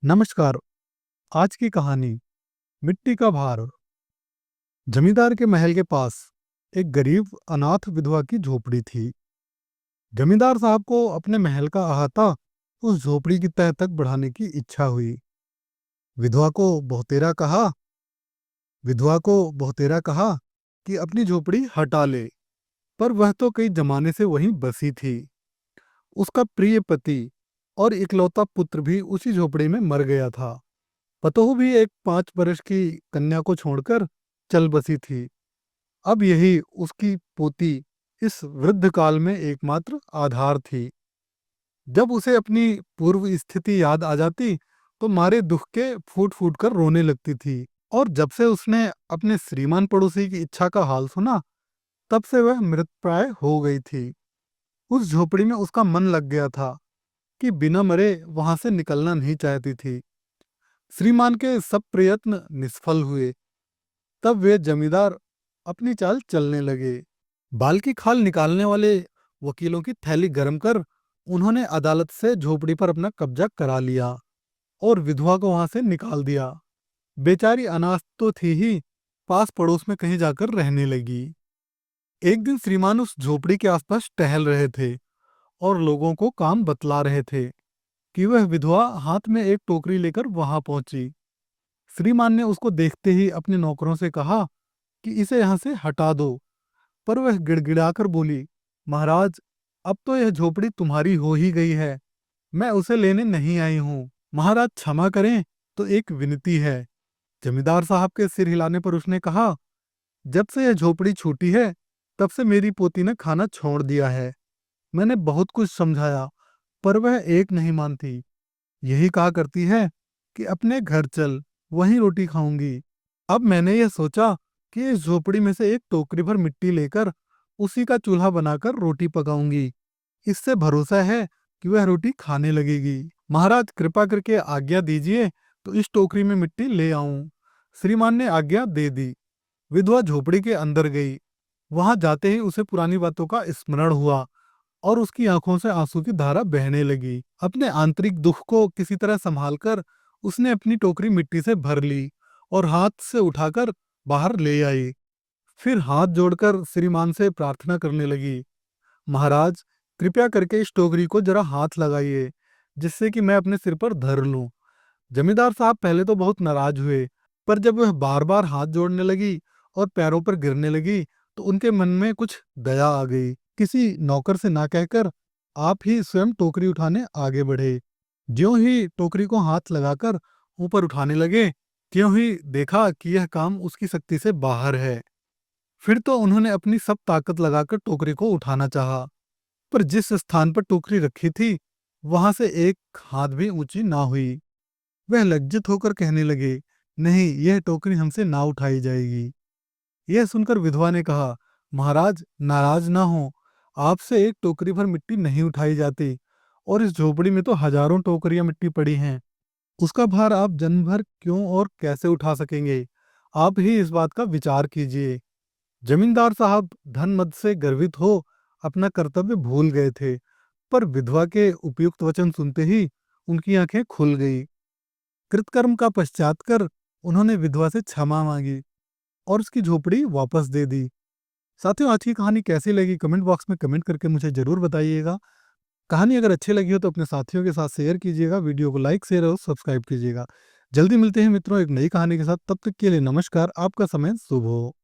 नमस्कार। आज की कहानी मिट्टी का भार। जमींदार के महल के पास एक गरीब अनाथ विधवा की झोपड़ी थी। जमींदार साहब को अपने महल का अहाता उस झोपड़ी की तह तक बढ़ाने की इच्छा हुई। विधवा को बहुतेरा कहा विधवा को बहुतेरा कहा कि अपनी झोपड़ी हटा ले, पर वह तो कई जमाने से वहीं बसी थी। उसका प्रिय पति और इकलौता पुत्र भी उसी झोपड़ी में मर गया था। पतोहू भी एक 5 वर्ष की कन्या को छोड़कर चल बसी थी। अब यही उसकी पोती इस वृद्ध काल में एकमात्र आधार थी। जब उसे अपनी पूर्व स्थिति याद आ जाती तो मारे दुख के फूट फूट कर रोने लगती थी। और जब से उसने अपने श्रीमान पड़ोसी की इच्छा का हाल सुना, तब से वह मृतप्राय हो गई थी। उस झोपड़ी में उसका मन लग गया था कि बिना मरे वहां से निकलना नहीं चाहती थी। श्रीमान के सब प्रयत्न निष्फल हुए। तब वे जमींदार अपनी चाल चलने लगे। बाल की खाल निकालने वाले वकीलों की थैली गर्म कर उन्होंने अदालत से झोपड़ी पर अपना कब्जा करा लिया और विधवा को वहां से निकाल दिया। बेचारी अनाथ तो थी ही, पास पड़ोस में कहीं जाकर रहने लगी। एक दिन श्रीमान उस झोपड़ी के आसपास टहल रहे थे और लोगों को काम बतला रहे थे कि वह विधवा हाथ में एक टोकरी लेकर वहां पहुंची। श्रीमान ने उसको देखते ही अपने नौकरों से कहा कि इसे यहाँ से हटा दो, पर वह गिड़गिड़ाकर बोली, महाराज, अब तो यह झोपड़ी तुम्हारी हो ही गई है, मैं उसे लेने नहीं आई हूँ। महाराज क्षमा करें, तो एक विनती है। जमींदार साहब के सिर हिलाने पर उसने कहा, जब से यह झोपड़ी छूटी है तब से मेरी पोती ने खाना छोड़ दिया है। मैंने बहुत कुछ समझाया, पर वह एक नहीं मानती। यही कहा करती है कि अपने घर चल, वहीं रोटी खाऊंगी। अब मैंने यह सोचा कि इस झोपड़ी में से एक टोकरी भर मिट्टी लेकर उसी का चूल्हा बनाकर रोटी पकाऊंगी। इससे भरोसा है कि वह रोटी खाने लगेगी। महाराज कृपा करके आज्ञा दीजिए तो इस टोकरी में मिट्टी ले आऊं। श्रीमान ने आज्ञा दे दी। विधवा झोपड़ी के अंदर गई। वहां जाते ही उसे पुरानी बातों का स्मरण हुआ और उसकी आंखों से आंसू की धारा बहने लगी। अपने आंतरिक दुख को किसी तरह संभालकर उसने अपनी टोकरी मिट्टी से भर ली और हाथ से उठाकर बाहर ले आई। फिर हाथ जोड़कर श्रीमान से प्रार्थना करने लगी, महाराज कृपया करके इस टोकरी को जरा हाथ लगाइए, जिससे कि मैं अपने सिर पर धर लूं। जमींदार साहब पहले तो बहुत नाराज हुए, पर जब वह बार बार हाथ जोड़ने लगी और पैरों पर गिरने लगी तो उनके मन में कुछ दया आ गई। किसी नौकर से ना कहकर आप ही स्वयं टोकरी उठाने आगे बढ़े। ज्यों ही टोकरी को हाथ लगाकर ऊपर उठाने लगे, त्यों ही देखा कि यह काम उसकी शक्ति से बाहर है। फिर तो उन्होंने अपनी सब ताकत लगाकर टोकरी को उठाना चाहा, पर जिस स्थान पर टोकरी रखी थी वहां से एक हाथ भी ऊंची ना हुई। वह लज्जित होकर कहने लगे, नहीं, यह टोकरी हमसे ना उठाई जाएगी। यह सुनकर विधवा ने कहा, महाराज नाराज ना हो, आपसे एक टोकरी भर मिट्टी नहीं उठाई जाती और इस झोपड़ी में तो हजारों टोकरियां मिट्टी पड़ी हैं। उसका भार आप जन्म भर क्यों और कैसे उठा सकेंगे? आप ही इस बात का विचार कीजिए। जमींदार साहब धन मद से गर्वित हो अपना कर्तव्य भूल गए थे, पर विधवा के उपयुक्त वचन सुनते ही उनकी आंखें खुल गई। कृतकर्म का पश्चात कर उन्होंने विधवा से क्षमा मांगी और उसकी झोपड़ी वापस दे दी। साथियों, आज की कहानी कैसी लगी कमेंट बॉक्स में कमेंट करके मुझे जरूर बताइएगा। कहानी अगर अच्छी लगी हो तो अपने साथियों के साथ शेयर कीजिएगा, वीडियो को लाइक शेयर और सब्सक्राइब कीजिएगा। जल्दी मिलते हैं मित्रों एक नई कहानी के साथ, तब तक के लिए नमस्कार। आपका समय शुभ हो।